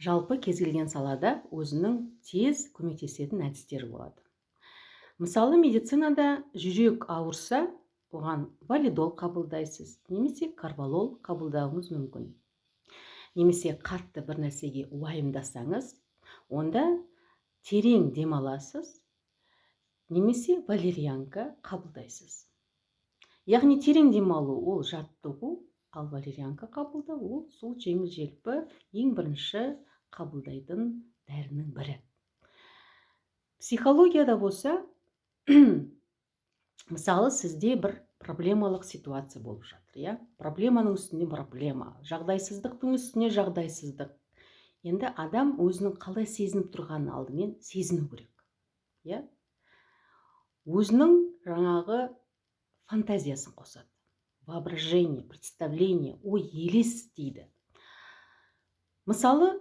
Жалпы кез келген салада өзінің тез көмектесетін әдістері болады. Мысалы, медицинада жүрек ауырса, оған валидол қабылдайсыз, немесе карвалол қабылдауыңыз мүмкін. Немесе қатты бір нәрсеге уайымдасаңыз, онда терең демаласыз, немесе валерьянка қабылдайсыз. Яғни терең демалу ол жаттығу, ал валерьянка қабылдау ол сол жеңіл-желпі ең бірінші қабылдайтын дәрінің бірі. Психологияда болса, мысалы сізде бір проблемалық ситуация болып жатыр, проблеманың үстіне проблема, жағдайсыздықтың үстіне жағдайсыздық. Енді адам өзінің қалай сезініп тұрғанын алдымен сезіну керек. Өзінің жаңағы фантазиясын қосады. Воображение, представление, ой, елес дейді. Мысалы,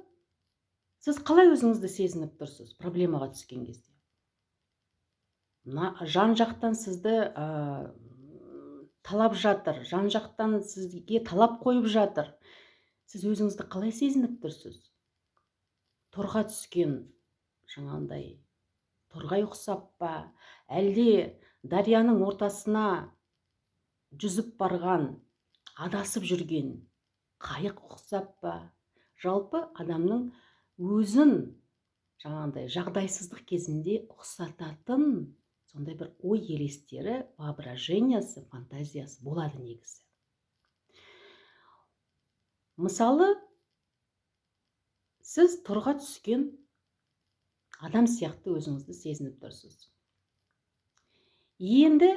сіз қалай өзіңізді сезініп тұрсыз проблемаға түскен кезде? Жан жақтан сізді талап жатыр, жан жақтан сізге талап қойып жатыр. Сіз өзіңізді қалай сезініп тұрсыз? Торға түскен, жаңағындай, торғай ұқсап па, әлде дарияның ортасына жүзіп барған, адасып жүрген қайық ұқсап па? Жалпы адамның өзін жаңағындай жағдайсыздық кезінде ұқсататын сондай бір ой елестері, воображениясы, фантазиясы болады негізі. Мысалы, сіз торға түскен адам сияқты өзіңізді сезініп тұрсыз. Енді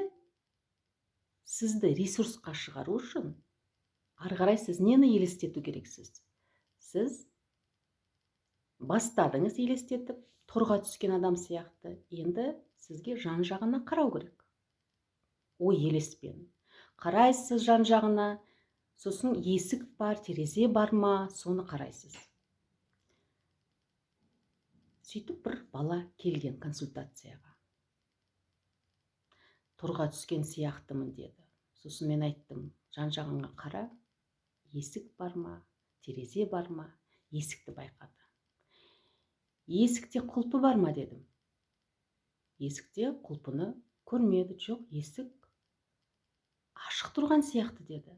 сізді ресурсқа шығару үшін ары қарай сіз нені елестету керексіз? Сіз бастадыңыз елестетіп, торға түскен адам сияқты. Енді сізге жан жағына қарау керек. Ой елеспен. Қарайсыз жан жағына, сосын есік бар, терезе бар ма, соны қарайсыз. Сөйтіп бір бала келген консультацияға. Торға түскен сияқтымын деді. Сосын мен айттым, жан жағыңа қара, есік бар ма, терезе бар ма, есікті байқады. Есікте құлпы бар ма дедім. Есікте құлпыны көрмеді, жоқ, есік ашық тұрған сияқты деді.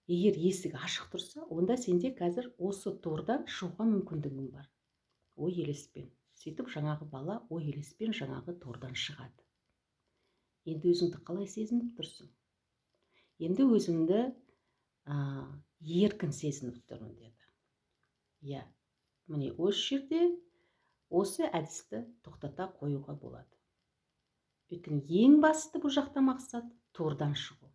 Егер есік ашық тұрса, онда сенде қазір осы тордан шығуға мүмкіндігің бар. Ой елеспен. Сөйтіп жаңағы бала ой елеспен жаңағы тордан шығады. Енді өзіңді қалай сезініп тұрсың? Енді өзімді еркін сезініп тұрмын деді. Міне осы жерде осы әдісті тоқтата қоюға болады. Өйткені ең басты бұл жақта мақсат тордан шығу.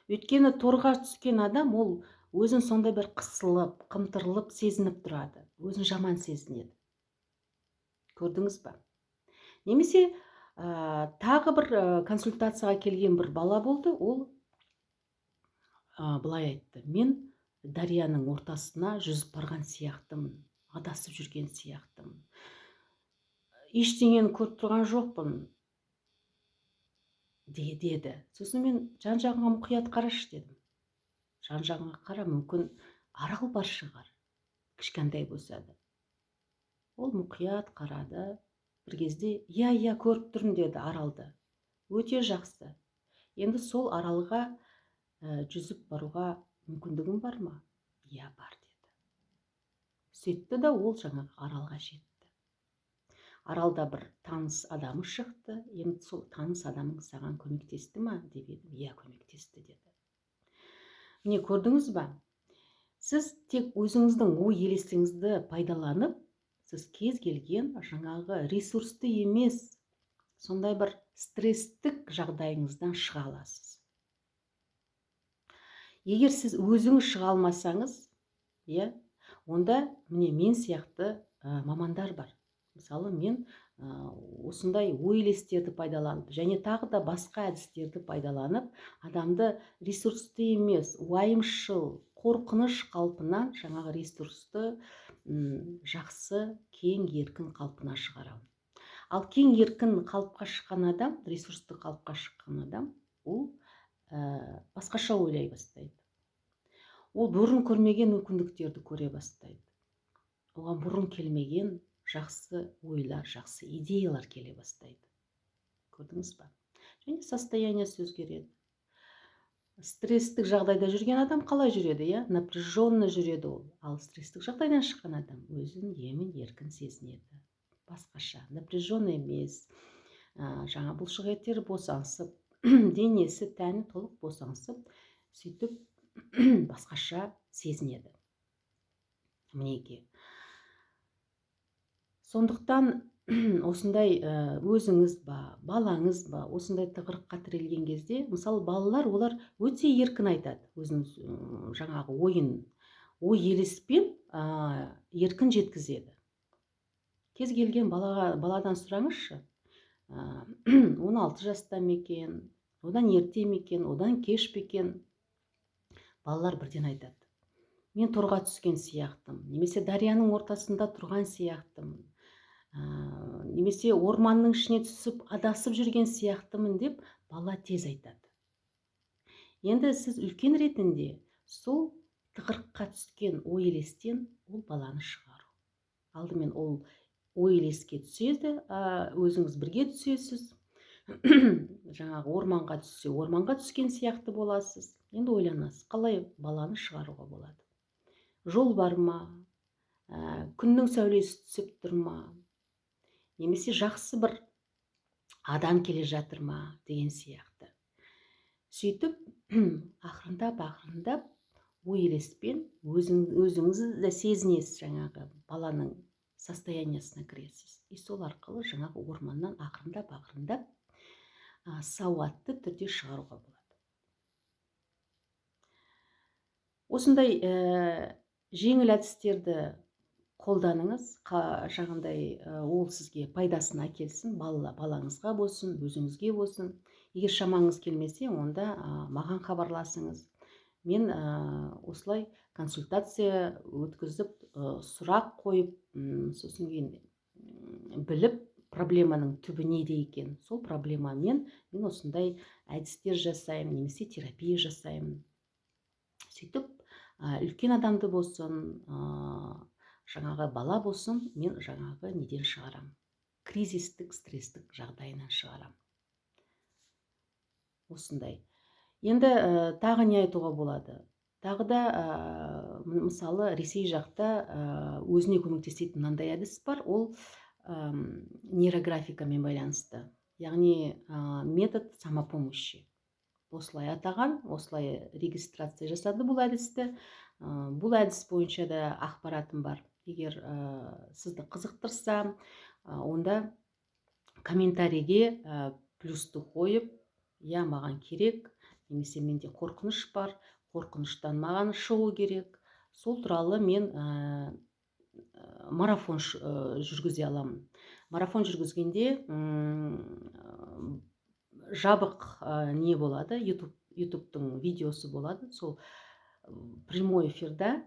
Өйткені торға түскен адам ол өзін сондай бір қысылып, қымтырылып сезініп тұрады. Өзін жаман сезінеді. Көрдіңіз ба? Немесе тағы бір консультацияға келген бір бала болды, ол былай айтты: мен дарияның ортасына жүзіп барған сияқтымын, адасып жүрген сияқтымын. Ештеңені көріп тұрған жоқпын, деді. Сосын мен жан жағыңа мұқият қарашы дедім. Жан жағыңа қара, мүмкін арал бар шығар, кішкентай болса да. Ол мұқият қарады. Бір кезде, иә, көріп тұрмын деді аралды. Өте жақсы. Енді сол аралға жүзіп баруға мүмкіндігім бар ма? Иә, бар деді. Сөйтті да ол жаңағы аралға жетті. Аралда бір таныс адамы шықты. Енді сол таныс адамың саған көмектесті ма деп едім. Иә, көмектесті деді. Міне, көрдіңіз ба? Сіз тек өзіңіздің ой елесіңізді пайдаланып, сіз кез келген жаңағы ресурсты емес, сондай бір стресстік жағдайыңыздан шыға аласыз. Егер сіз өзіңіз шыға алмасаңыз, онда міне мен сияқты мамандар бар. Мысалы, мен осындай ой елестерді пайдаланып, және тағы да басқа әдістерді пайдаланып, адамды ресурсты емес, уайымшыл, қорқыныш қалпынан жаңағы ресурсты жақсы, кең, еркін қалпына шығарамын. Ал кең, еркін қалыпқа шыққан адам, ресурсты қалыпқа шыққан адам, ол басқаша ойлай бастайды. ол бұрын көрмеген мүмкіндіктерді көре бастайды. Оған бұрын келмеген жақсы ойлар, жақсы идеялар келе бастайды. Көрдіңіз ба? Және состояниясы өзгереді. Стресстік жағдайда жүрген адам қалай жүреді, иә? Напряженно жүреді ол. Ал стресстік жағдайдан шыққан адам өзін емін-еркін сезінеді. Басқаша, напряженно емес. Жаңа бұлшық еттері босаңсып, денесі, тәні толық босаңсып, сөйтіп басқаша сезінеді. Мінеки. Сондықтан осындай өзіңіз ба, балаңыз ба, осындай тығырыққа тірелген кезде, мысалы балалар, олар өте еркін айтады, өзінің жаңағы ойын, ой елеспен еркін жеткізеді. Кез келген баладан сұраңызшы, 16 жаста ма екен, одан ерте ме екен, одан кеш пе екен, балалар бірден айтады. Мен торға түскен сияқтымын, немесе дарияның ортасында тұрған сияқтымын, немесе орманның ішіне түсіп адасып жүрген сияқтымын деп бала тез айтады. Енді сіз үлкен ретінде сол тығырыққа түскен ой елестен ол баланы шығару. Алдымен ол ой елеске түседі, өзіңіз бірге түсесіз. Жаңағы орманға түссе, орманға түскен сияқты боласыз. Енді ойланасыз, қалай баланы шығаруға болады? Жол бар ма? Күннің сәулесі түсіп тұр ма? Немесе жақсы бір адам келе жатыр ма деген сияқты. Сөйтіп, ақырындап ой елеспен өзіңізді сезінесіз, жаңағы баланың состояниясына кіресіз. И сол арқылы жаңағы орманнан ақырындап сауатты түрде шығаруға болады. Осындай жеңіл әдістерді қолданыңыз, жаңағындай ол сізге пайдасын әкелсін, балаңызға болсын, өзіңізге болсын. Егер шамаңыз келмесе, онда маған хабарласыңыз. Мен осылай консультация өткізіп, сұрақ қойып, сосын кейін біліп, проблеманың түбі неде екен, сол проблемамен мен осындай әдістер жасаймын, немесе терапия жасаймын. Сөйтіп, үлкен адамды болсын, жаңағы бала болсын, мен жаңағы неден шығарам? Кризистік, стресстік жағдайынан шығарам. Осындай. Енді тағы не айтуға болады? Тағы да, мысалы, Ресей жақта өзіне көмектесетін мынандай әдіс бар, ол нейрографикамен байланысты. Яғни метод самопомощи. Осылай атаған, осылай регистрация жасады бұл әдісті. Бұл әдіс бойынша да ақпаратым бар. Егер сізді қызықтырса, онда комментарийге плюсты қойып, я маған керек, немесе менде қорқыныш бар, қорқыныштан маған шығу керек. Сол туралы мен марафон жүргізе аламын. Марафон жүргізгенде жабық не болады, ютубтың видеосы болады. Сол прямой эфирда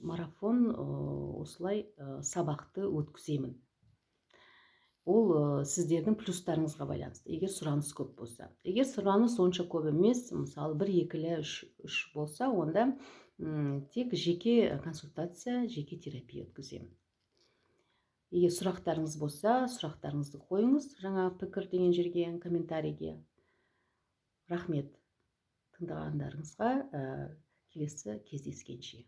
марафон осылай сабақты өткіземін. Ол сіздердің плюстарыңызға байланысты, егер сұраныс көп болса. Егер сұраныс онша көп емес, мысалы 1-2-3 болса, онда тек жеке консультация, жеке терапия өткіземін. Егер сұрақтарыңыз болса, сұрақтарыңызды қойыңыз жаңа пікір деген жерге, комментарийге. Рахмет тыңдағандарыңызға, келесі кездескенше.